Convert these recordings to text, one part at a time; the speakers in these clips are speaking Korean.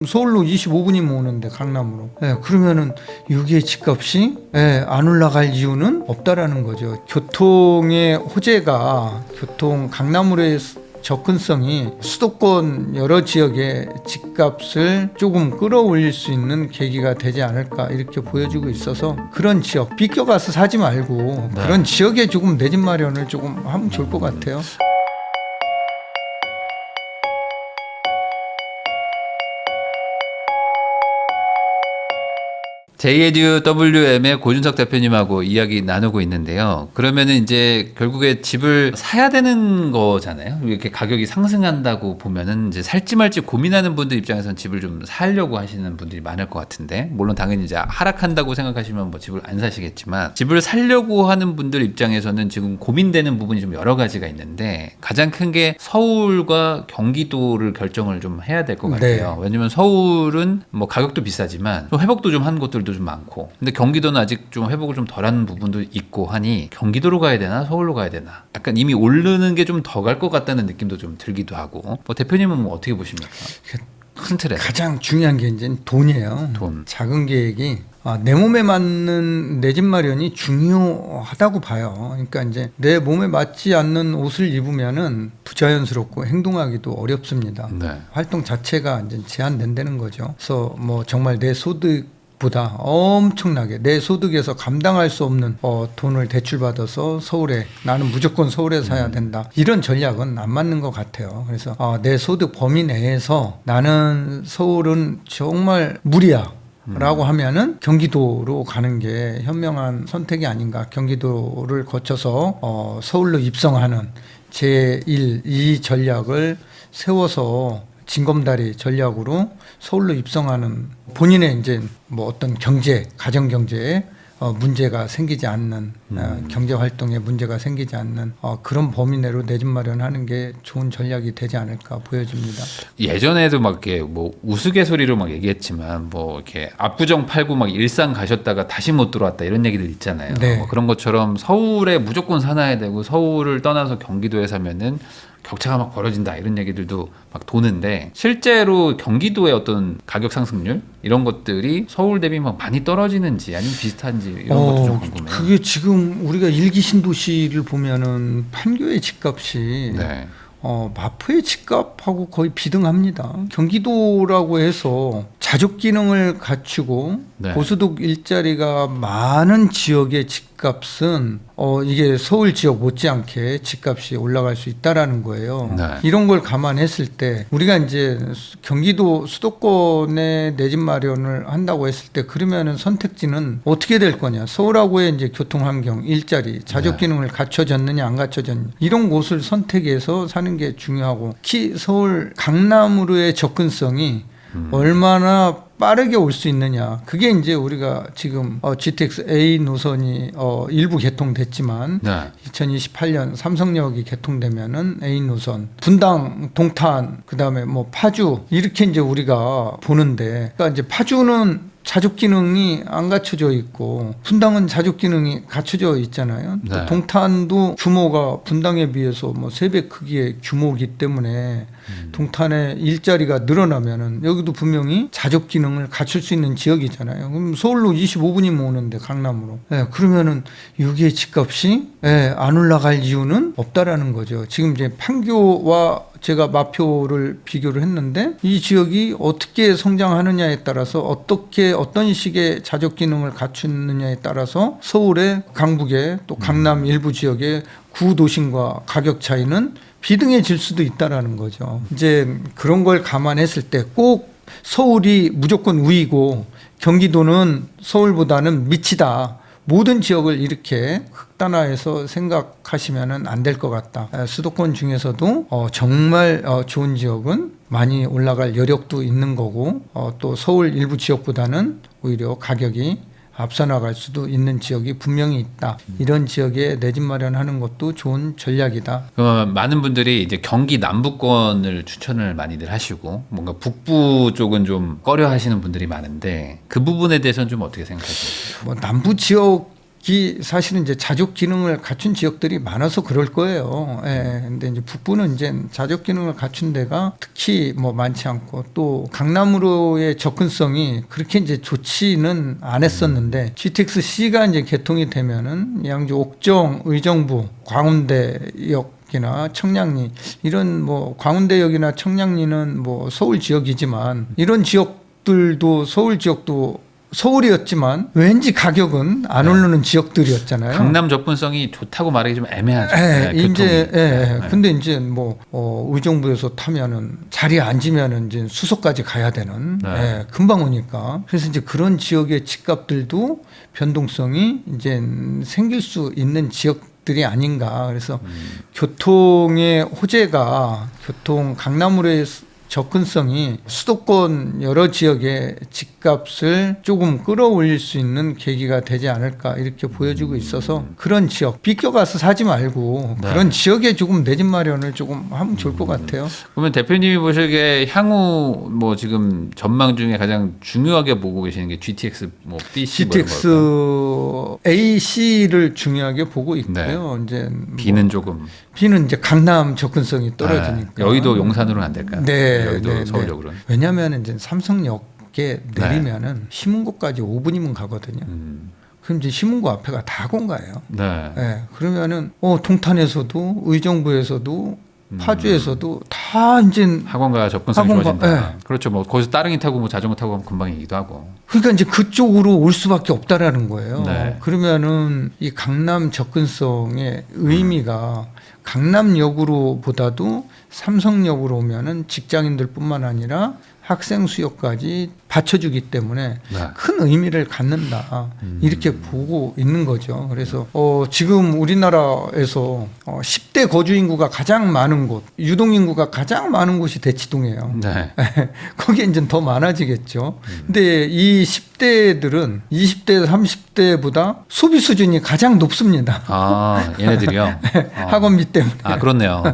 서울로 25분이면 오는데 강남으로. 그러면은 여기에 집값이 안 올라갈 이유는 없다라는 거죠. 교통의 호재가 강남으로의 접근성이 수도권 여러 지역의 집값을 조금 끌어올릴 수 있는 계기가 되지 않을까 이렇게 보여지고 있어서 그런 지역 비껴가서 사지 말고 그런 지역에 조금 내 집 마련을 조금 하면 좋을 것 같아요. JADUWM의 고준석 대표님하고 이야기 나누고 있는데요. 그러면은 이제 결국에 집을 사야 되는 거잖아요. 이렇게 가격이 상승한다고 보면은 이제 살지 말지 고민하는 분들 입장에서는 집을 좀 사려고 하시는 분들이 많을 것 같은데, 물론 당연히 이제 하락한다고 생각하시면 뭐 집을 안 사시겠지만, 집을 사려고 하는 분들 입장에서는 지금 고민되는 부분이 좀 여러 가지가 있는데, 가장 큰 게 서울과 경기도를 결정을 좀 해야 될 것 같아요. 왜냐면 서울은 뭐 가격도 비싸지만 또 회복도 좀 한 곳들도 좀 많고, 근데 경기도는 아직 좀 회복을 좀 덜한 부분도 있고 하니 경기도로 가야 되나 서울로 가야 되나, 약간 이미 오르는 게 좀 더 갈 것 같다는 느낌도 좀 들기도 하고. 뭐 대표님은 뭐 어떻게 보십니까? 큰 틀에 가장 중요한 게 이제 돈이에요. 돈. 작은 계획이 내 몸에 맞는 내 집 마련이 중요하다고 봐요. 그러니까 이제 내 몸에 맞지 않는 옷을 입으면은 부자연스럽고 행동하기도 어렵습니다. 활동 자체가 이제 제한된다는 거죠. 그래서 뭐 정말 내 소득보다 엄청나게 내 소득에서 감당할 수 없는 돈을 대출받아서 서울에, 나는 무조건 서울에 사야 된다, 이런 전략은 안 맞는 것 같아요. 그래서 내 소득 범위 내에서 나는 서울은 정말 무리야 라고 하면은 경기도로 가는 게 현명한 선택이 아닌가. 경기도를 거쳐서 서울로 입성하는 제1, 2 전략을 세워서 징검다리 전략으로 서울로 입성하는, 본인의 이제 뭐 어떤 경제, 가정 경제에 문제가 생기지 않는, 경제 활동에 문제가 생기지 않는 그런 범위 내로 내 집 마련하는 게 좋은 전략이 되지 않을까 보여집니다. 예전에도 막 이렇게 뭐 우스갯소리로 막 얘기했지만, 뭐 이렇게 압구정 팔고 막 일산 가셨다가 다시 못 들어왔다 이런 얘기들 있잖아요. 뭐 그런 것처럼 서울에 무조건 사놔야 되고 서울을 떠나서 경기도에 사면은 격차가 막 벌어진다 이런 얘기들도 막 도는데, 실제로 경기도의 어떤 가격 상승률 이런 것들이 서울 대비 막 많이 떨어지는지 아니면 비슷한지 이런 것도 좀 궁금해요. 그게 지금 우리가 일기 신도시를 보면은 판교의 집값이 마포의 집값하고 거의 비등합니다. 경기도라고 해서 자족 기능을 갖추고 고소득 일자리가 많은 지역의 집값은 이게 서울 지역 못지않게 집값이 올라갈 수 있다라는 거예요. 이런 걸 감안했을 때 우리가 이제 경기도 수도권에 내 집 마련을 한다고 했을 때, 그러면은 선택지는 어떻게 될 거냐? 서울하고의 이제 교통 환경, 일자리, 자족 기능을 갖춰졌느냐 안 갖춰졌느냐, 이런 곳을 선택해서 사는 게 중요하고, 특히 서울 강남으로의 접근성이 얼마나 빠르게 올 수 있느냐, 그게 이제 우리가 지금 GTX A 노선이 일부 개통됐지만 2028년 삼성역이 개통되면은 A 노선, 분당, 동탄, 그다음에 뭐 파주, 이렇게 이제 우리가 보는데, 그러니까 이제 파주는 자족 기능이 안 갖춰져 있고 분당은 자족 기능이 갖춰져 있잖아요. 또 동탄도 규모가 분당에 비해서 뭐 3배 크기의 규모이기 때문에 동탄의 일자리가 늘어나면은 여기도 분명히 자족 기능을 갖출 수 있는 지역이잖아요. 그럼 서울로 25분이면 오는데 강남으로. 그러면은 여기에 집값이 안 올라갈 이유는 없다라는 거죠. 지금 이제 판교와 제가 마표를 비교를 했는데, 이 지역이 어떻게 성장하느냐에 따라서, 어떤 식의 자족 기능을 갖추느냐에 따라서 서울의 강북의 또 강남 일부 지역의 구도심과 가격 차이는 비등해질 수도 있다라는 거죠. 이제 그런 걸 감안했을 때 꼭 서울이 무조건 우위고 경기도는 서울보다는 밑이다, 모든 지역을 이렇게 극단화해서 생각하시면 안 될 것 같다. 수도권 중에서도 정말 좋은 지역은 많이 올라갈 여력도 있는 거고, 또 서울 일부 지역보다는 오히려 가격이 앞서 나갈 수도 있는 지역이 분명히 있다. 이런 지역에 내 집 마련하는 것도 좋은 전략이다. 많은 분들이 이제 경기 남부권을 추천을 많이들 하시고, 뭔가 북부 쪽은 좀 꺼려 하시는 분들이 많은데, 그 부분에 대해서는 좀 어떻게 생각하세요? 뭐 남부 지역 사실은 이제 자족 기능을 갖춘 지역들이 많아서 그럴 거예요. 예. 근데 이제 북부는 이제 자족 기능을 갖춘 데가 특히 뭐 많지 않고 또 강남으로의 접근성이 그렇게 이제 좋지는 않았었는데 GTX-C가 이제 개통이 되면은 양주 옥정, 의정부, 광운대역 이나 청량리 이런 뭐 광운대역이나 청량리는 뭐 서울 지역이지만 이런 지역들도 서울 지역도 서울이었지만 왠지 가격은 안 오르는 지역들이었잖아요. 강남 접근성이 좋다고 말하기 좀 애매하죠. 예, 이제 교통이. 근데 이제 뭐 의정부에서 타면은 자리에 앉으면은 이제 수서까지 가야 되는 금방 오니까 그래서 이제 그런 지역의 집값들도 변동성이 이제 생길 수 있는 지역들이 아닌가. 그래서 교통의 호재가 강남으로의 접근성이 수도권 여러 지역의 집값을 조금 끌어올릴 수 있는 계기가 되지 않을까 이렇게 보여지고 있어서 그런 지역 비껴가서 사지 말고 그런 지역에 조금 내 집 마련을 조금 하면 좋을 것 같아요. 그러면 대표님이 보시기에 향후 뭐 지금 전망 중에 가장 중요하게 보고 계시는 게 GTX 뭐 BC GTX A, C를 중요하게 보고 있고요. 이제 B는 조금 B는 이제 강남 접근성이 떨어지니까 여의도 용산으로는 안 될까요? 네, 여의도 서울역으로는. 왜냐하면 이제 삼성역에 내리면은 시문구까지 5분이면 가거든요. 그럼 이제 시문구 앞에가 다 공가예요. 네. 그러면은 동탄에서도 의정부에서도 파주에서도 다 이제 학원가 접근성이 좋아진다. 그렇죠. 뭐 거기서 따릉이 타고 뭐 자전거 타고 가면 금방이기도 하고. 그러니까 이제 그쪽으로 올 수밖에 없다라는 거예요. 그러면은 이 강남 접근성의 의미가 강남역으로보다도 삼성역으로 오면은 직장인들뿐만 아니라 학생 수요까지 받쳐주기 때문에 큰 의미를 갖는다 이렇게 보고 있는 거죠. 그래서 지금 우리나라에서 10대 거주 인구가 가장 많은 곳, 유동 인구가 가장 많은 곳이 대치동이에요. 거기에 이제 더 많아지겠죠. 근데 이 10대들은 20대, 30대보다 소비 수준이 가장 높습니다. 아, 얘네들이요? 학원비 때문에. 아, 그렇네요.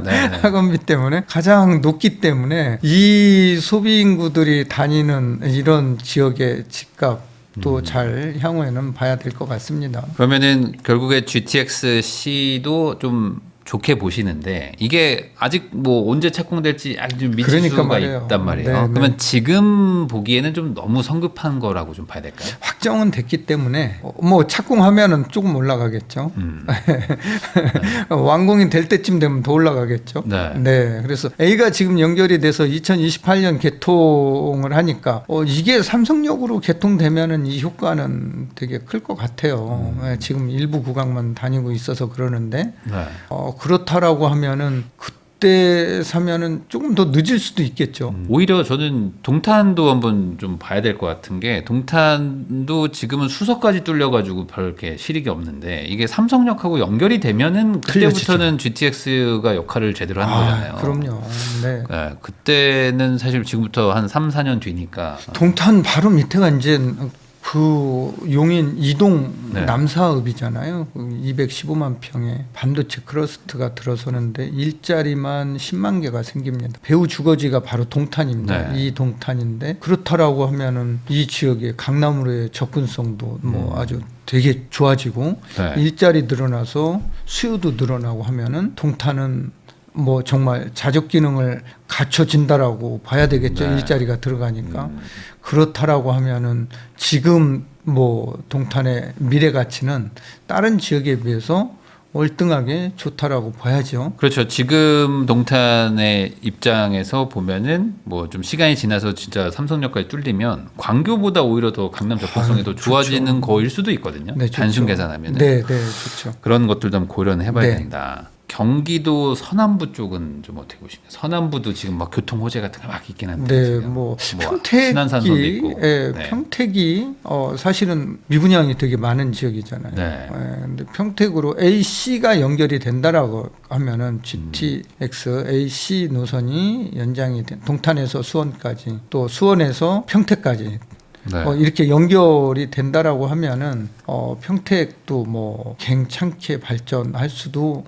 학원비 때문에 가장 높기 때문에 이 소비 인구들이 다니는 이런 지역의 집값도 잘 향후에는 봐야 될 것 같습니다. 그러면은 결국에 GTX-C도 좀 좋게 보시는데 이게 아직 뭐 언제 착공될지 아직 좀 미지수가 있단 말이에요. 그러면 지금 보기에는 좀 너무 성급한 거라고 좀 봐야 될까요? 확정은 됐기 때문에 뭐 착공하면은 조금 올라가겠죠. 완공이 될 때쯤 되면 더 올라가겠죠. 그래서 A가 지금 연결이 돼서 2028년 개통을 하니까 이게 삼성역으로 개통되면은 이 효과는 되게 클 것 같아요. 지금 일부 구간만 다니고 있어서 그러는데. 그렇다라고 하면은 그때 사면은 조금 더 늦을 수도 있겠죠. 오히려 저는 동탄도 한번 좀 봐야 될 것 같은 게 동탄도 지금은 수서까지 뚫려가지고 별 이렇게 실익이 없는데 이게 삼성역하고 연결이 되면은 그때부터는 GTX가 역할을 제대로 하는 거잖아요. 그럼요. 그때는 사실 지금부터 한 3, 4년 뒤니까. 동탄 바로 밑에가 이제 그 용인 이동 남사읍이잖아요. 215만 평의 반도체 클러스터가 들어서는데 일자리만 10만 개가 생깁니다. 배후 주거지가 바로 동탄입니다. 이 동탄인데 그렇다라고 하면은 이 지역의 강남으로의 접근성도 뭐 아주 되게 좋아지고 일자리 늘어나서 수요도 늘어나고 하면은 동탄은 뭐 정말 자족 기능을 갖춰진다라고 봐야 되겠죠. 일자리가 들어가니까. 그렇다라고 하면은 지금 뭐 동탄의 미래 가치는 다른 지역에 비해서 월등하게 좋다라고 봐야죠. 그렇죠. 지금 동탄의 입장에서 보면은 뭐 좀 시간이 지나서 진짜 삼성역까지 뚫리면 광교보다 오히려 더 강남 접근성이 더 좋아지는 거일 수도 있거든요. 단순 계산하면. 좋죠. 그런 것들도 한번 고려는 해봐야 된다. 경기도 서남부 쪽은 좀 어떻게 보십니까? 서남부도 지금 막 교통 호재 같은 게 막 있긴 한데. 뭐 평택이, 평택이 사실은 미분양이 되게 많은 지역이잖아요. 근데 평택으로 AC가 연결이 된다라고 하면은 GTX AC 노선이 연장이 된 동탄에서 수원까지 또 수원에서 평택까지. 이렇게 연결이 된다라고 하면은 평택도 뭐 괜찮게 발전할 수도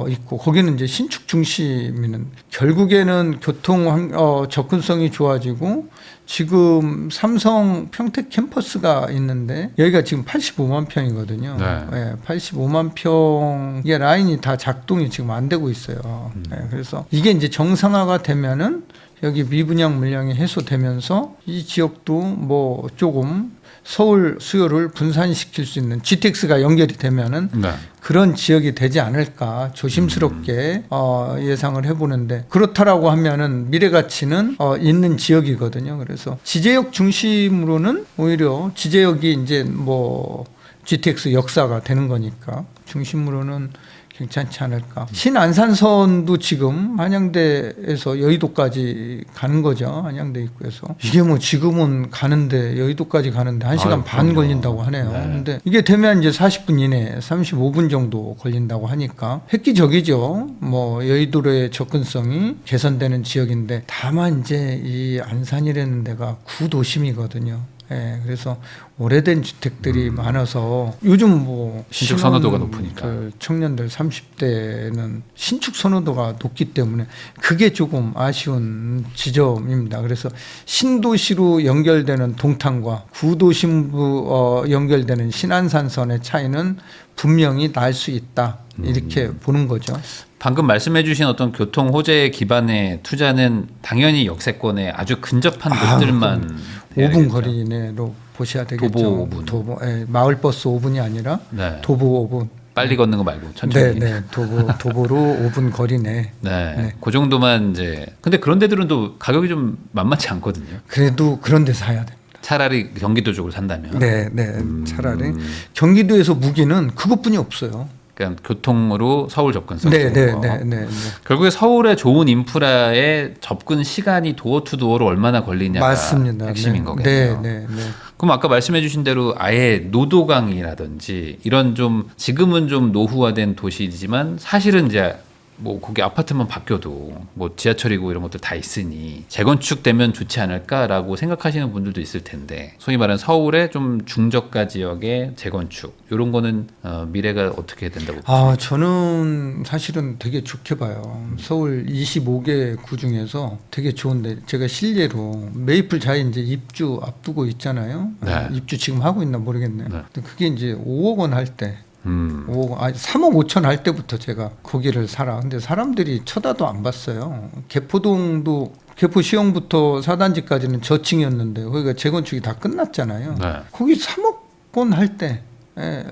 있고 거기는 이제 신축 중심이는 결국에는 교통 접근성이 좋아지고 지금 삼성 평택 캠퍼스가 있는데 여기가 지금 85만 평이거든요. 네, 85만 평의 라인이 다 작동이 지금 안 되고 있어요. 네, 그래서 이게 이제 정상화가 되면은 여기 미분양 물량이 해소되면서 이 지역도 뭐 조금 서울 수요를 분산시킬 수 있는 GTX가 연결이 되면은 그런 지역이 되지 않을까 조심스럽게 예상을 해보는데 그렇다라고 하면은 미래 가치는 있는 지역이거든요. 그래서 지제역 중심으로는 오히려 지제역이 이제 뭐 GTX 역사가 되는 거니까 중심으로는 괜찮지 않을까. 신안산선도 지금 한양대에서 여의도까지 가는 거죠. 한양대 입구에서. 이게 뭐 지금은 가는데 여의도까지 가는데 1시간 반 걸린다고 하네요. 근데 이게 되면 이제 40분 이내 35분 정도 걸린다고 하니까 획기적이죠. 뭐 여의도로의 접근성이 개선되는 지역인데 다만 이제 이 안산이라는 데가 구도심이거든요. 예, 그래서 오래된 주택들이 많아서 요즘 뭐 신축 선호도가 높으니까 청년들 30대는 신축 선호도가 높기 때문에 그게 조금 아쉬운 지점입니다. 그래서 신도시로 연결되는 동탄과 구도심부 연결되는 신안산선의 차이는 분명히 날 수 있다 이렇게 보는 거죠. 방금 말씀해주신 어떤 교통 호재 기반의 투자는 당연히 역세권에 아주 근접한 곳들만 5분 거리 내로 보셔야 되겠죠. 도보 5분. 도보, 마을버스 5분이 아니라 도보 5분. 빨리 걷는 거 말고 천천히. 네, 도보로 5분 거리 내. 네, 그 정도만 이제. 근데 그런 데들은 또 가격이 좀 만만치 않거든요. 그래도 그런 데서 사야 됩니다. 차라리 경기도 쪽으로 산다면. 네, 차라리 경기도에서 무기는 그것뿐이 없어요. 그러니까 교통으로 서울 접근성. 네. 결국에 서울의 좋은 인프라의 접근 시간이 도어 투 도어로 얼마나 걸리냐가 맞습니다. 핵심인 거겠네요. 그럼 아까 말씀해주신 대로 아예 노도강이라든지 이런 좀 지금은 좀 노후화된 도시이지만 사실은 이제 뭐 거기 아파트만 바뀌어도 뭐 지하철이고 이런 것들 다 있으니 재건축되면 좋지 않을까라고 생각하시는 분들도 있을 텐데 소위 말하는 서울의 좀 중저가 지역의 재건축 이런 거는 미래가 어떻게 된다고 보세요? 저는 사실은 되게 좋게 봐요. 서울 25개 구 중에서 되게 좋은데 제가 실례로 메이플 자이 이제 입주 앞두고 있잖아요. 입주 지금 하고 있나 모르겠네요. 근데 그게 이제 5억 원 할 때 3억 5천 할 때부터 제가 거기를 살아. 근데 사람들이 쳐다도 안 봤어요. 개포동도 개포 시형부터 4단지까지는 저층이었는데 거기가 재건축이 다 끝났잖아요. 거기 3억 원 할 때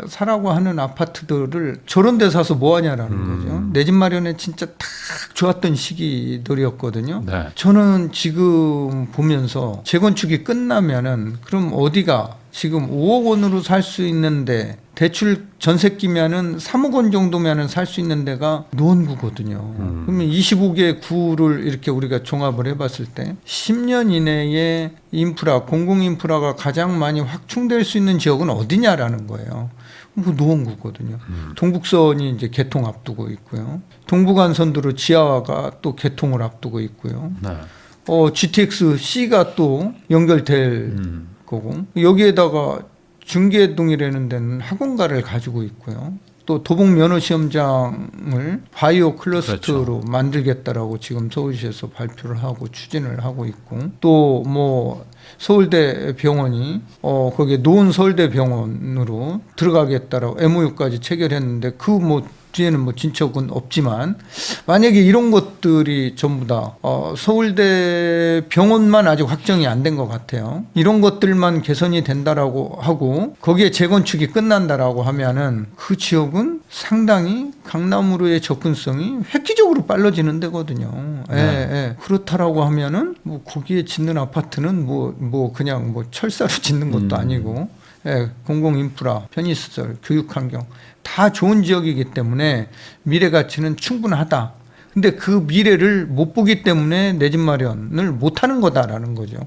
사라고 하는 아파트들을 저런 데 사서 뭐 하냐라는 거죠. 내 집 마련에 진짜 딱 좋았던 시기들이었거든요. 저는 지금 보면서 재건축이 끝나면은 그럼 어디가 지금 5억 원으로 살 수 있는데 대출 전세 끼면은 3억 원 정도면은 살 수 있는 데가 노원구거든요. 그러면 25개 구를 이렇게 우리가 종합을 해봤을 때 10년 이내에 인프라, 공공인프라가 가장 많이 확충될 수 있는 지역은 어디냐라는 거예요. 그 노원구거든요. 동북선이 이제 개통 앞두고 있고요. 동부간선도로 지하화가 또 개통을 앞두고 있고요. GTX C가 또 연결될 거고 여기에다가 중계동이라는 데는 학원가를 가지고 있고요. 또 도봉 면허 시험장을 바이오 클러스터로 만들겠다라고 지금 서울시에서 발표를 하고 추진을 하고 있고 또 뭐 서울대 병원이 거기에 노원 서울대 병원으로 들어가겠다라고 MOU까지 체결했는데 그 뭐 뒤에는 뭐 진척은 없지만 만약에 이런 것들이 전부 다 서울대 병원만 아직 확정이 안 된 것 같아요. 이런 것들만 개선이 된다라고 하고 거기에 재건축이 끝난다라고 하면은 그 지역은 상당히 강남으로의 접근성이 획기적으로 빨라지는 데거든요. 그렇다라고 하면은 뭐 거기에 짓는 아파트는 뭐 그냥 뭐 철사로 짓는 것도 아니고 공공인프라, 편의시설, 교육환경 다 좋은 지역이기 때문에 미래 가치는 충분하다. 근데 그 미래를 못 보기 때문에 내 집 마련을 못 하는 거다라는 거죠.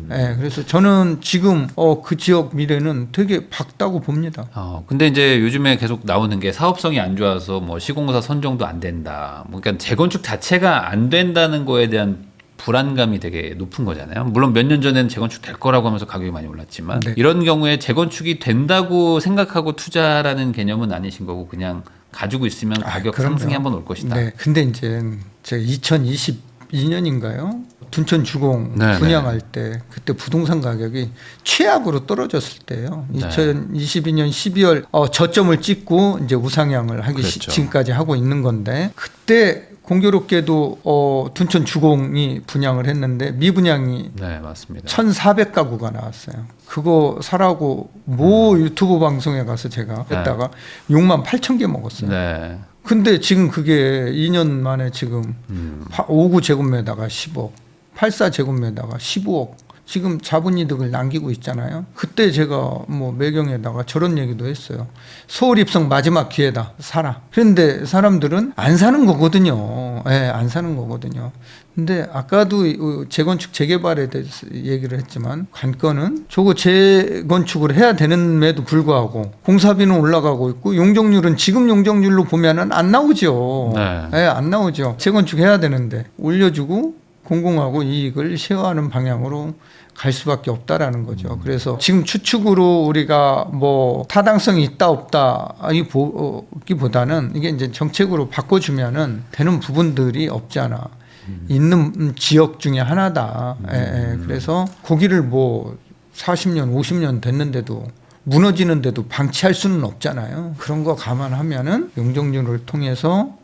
그래서 저는 지금 그 지역 미래는 되게 밝다고 봅니다. 근데 이제 요즘에 계속 나오는 게 사업성이 안 좋아서 뭐 시공사 선정도 안 된다. 그러니까 재건축 자체가 안 된다는 거에 대한 불안감이 되게 높은 거잖아요. 물론 몇 년 전에는 재건축 될 거라고 하면서 가격이 많이 올랐지만 이런 경우에 재건축이 된다고 생각하고 투자라는 개념은 아니신 거고 그냥 가지고 있으면 가격 그럼요. 상승이 한번 올 것이다. 네. 근데 이제 제가 2022년인가요? 둔촌 주공 네, 분양할 때 그때 부동산 가격이 최악으로 떨어졌을 때예요. 네. 2022년 12월 저점을 찍고 이제 우상향을 하기 그렇죠. 지금까지 하고 있는 건데 그때 공교롭게도 둔촌 주공이 분양을 했는데 미분양이 네, 맞습니다. 1,400가구가 나왔어요. 그거 사라고 모 유튜브 방송에 가서 제가 했다가 6만 8천 개 먹었어요. 네. 근데 지금 그게 2년 만에 지금 59제곱미터가 10억, 84제곱미터가 15억. 지금 자본이득을 남기고 있잖아요. 그때 제가 뭐 매경에다가 저런 얘기도 했어요. 서울 입성 마지막 기회다. 사라. 그런데 사람들은 안 사는 거거든요. 예, 안 사는 거거든요. 근데 아까도 재건축 재개발에 대해서 얘기를 했지만 관건은 저거 재건축을 해야 되는데도 불구하고 공사비는 올라가고 있고 용적률은 지금 용적률로 보면은 안 나오죠. 네. 예, 안 나오죠. 재건축 해야 되는데 올려주고 공공하고 이익을 쉐어하는 방향으로 갈 수밖에 없다라는 거죠. 그래서 지금 추측으로 우리가 뭐 타당성이 있다 없다 이기보다는 이게 이제 정책으로 바꿔주면은 되는 부분들이 없지 않아 있는 지역 중에 하나다. 그래서 거기를 뭐 40년, 50년 됐는데도 무너지는데도 방치할 수는 없잖아요. 그런 거 감안하면은 용적률을 통해서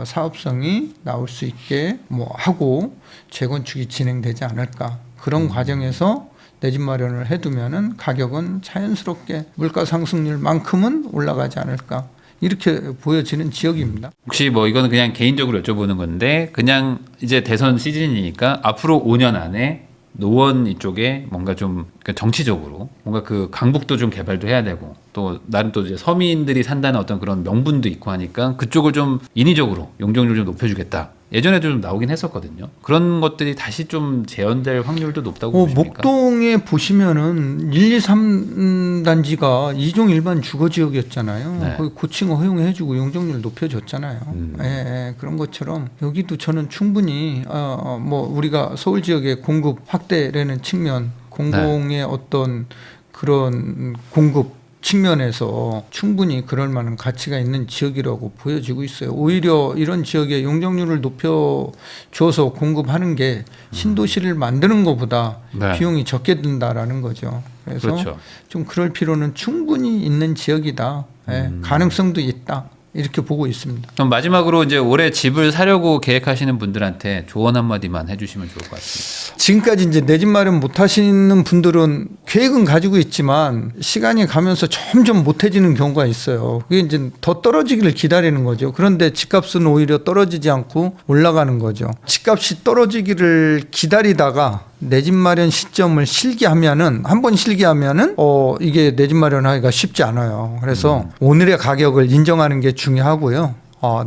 사업성이 나올 수 있게 뭐 하고 재건축이 진행되지 않을까. 그런 과정에서 내 집 마련을 해두면은 가격은 자연스럽게 물가 상승률만큼은 올라가지 않을까. 이렇게 보여지는 지역입니다. 혹시 뭐 이거는 그냥 개인적으로 여쭤보는 건데 그냥 이제 대선 시즌이니까 앞으로 5년 안에 노원 이쪽에 뭔가 좀 정치적으로 뭔가 그 강북도 좀 개발도 해야 되고 또 나름 또 이제 서민들이 산다는 어떤 그런 명분도 있고 하니까 그쪽을 좀 인위적으로 용적률 좀 높여주겠다. 예전에도 좀 나오긴 했었거든요. 그런 것들이 다시 좀 재현될 확률도 높다고 보십니까? 목동에 보시면은 1, 2, 3단지가 2종 일반 주거 지역이었잖아요. 네. 거기 고층 허용해주고 용적률 높여줬잖아요. 그런 것처럼 여기도 저는 충분히 뭐 우리가 서울 지역의 공급 확대라는 측면, 공공의 어떤 그런 공급 측면에서 충분히 그럴 만한 가치가 있는 지역이라고 보여지고 있어요. 오히려 이런 지역에 용적률을 높여줘서 공급하는 게 신도시를 만드는 것보다 네. 비용이 적게 든다라는 거죠. 그래서 그렇죠. 좀 그럴 필요는 충분히 있는 지역이다. 가능성도 있다. 이렇게 보고 있습니다. 그럼 마지막으로 이제 올해 집을 사려고 계획하시는 분들한테 조언 한마디만 해주시면 좋을 것 같습니다. 지금까지 이제 내 집 마련 못 하시는 분들은 계획은 가지고 있지만 시간이 가면서 점점 못해지는 경우가 있어요. 그게 이제 더 떨어지기를 기다리는 거죠. 그런데 집값은 오히려 떨어지지 않고 올라가는 거죠. 집값이 떨어지기를 기다리다가 내 집 마련 시점을 실기하면은 한 번 실기하면은 이게 내 집 마련하기가 쉽지 않아요. 그래서 오늘의 가격을 인정하는 게 중요하고요.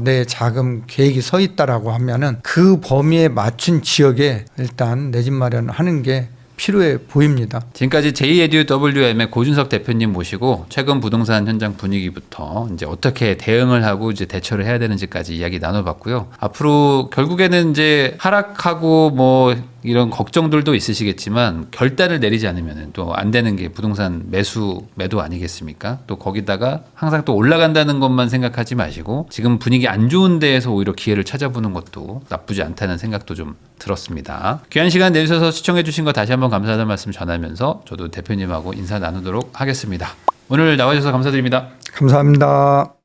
내 자금 계획이 서 있다라고 하면은 그 범위에 맞춘 지역에 일단 내 집 마련하는 게 필요해 보입니다. 지금까지 JEDUWM의 고준석 대표님 모시고 최근 부동산 현장 분위기부터 이제 어떻게 대응을 하고 이제 대처를 해야 되는지까지 이야기 나눠봤고요. 앞으로 결국에는 이제 하락하고 뭐 이런 걱정들도 있으시겠지만 결단을 내리지 않으면 또 안 되는 게 부동산 매도 아니겠습니까? 또 거기다가 항상 또 올라간다는 것만 생각하지 마시고 지금 분위기 안 좋은 데에서 오히려 기회를 찾아보는 것도 나쁘지 않다는 생각도 좀 들었습니다. 귀한 시간 내주셔서 시청해 주신 거 다시 한번 감사하다는 말씀 전하면서 저도 대표님하고 인사 나누도록 하겠습니다. 오늘 나와주셔서 감사드립니다. 감사합니다.